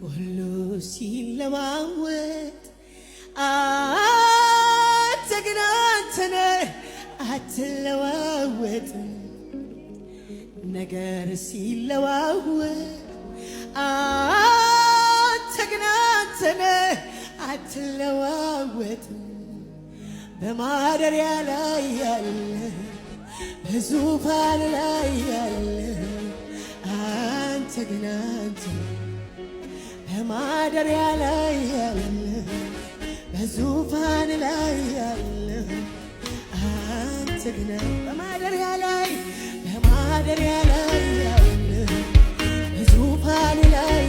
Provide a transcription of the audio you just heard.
ሁሉ ሲለዋወጥ አንተ ግን አንተ ነህ አትለዋወጥም። ነገር ሲለዋወጥ አንተ ግን አንተ ነህ አትለዋወጥም። በማደሪያ ላይ ያለ በዙፋን ላይ ያለ አንተ ግን አንተ በማደሪያ ላይ ያለ በዙፋን ላይ ያለ አንተ ግን በማደሪያ ላይ ያለ በዙፋን ላይ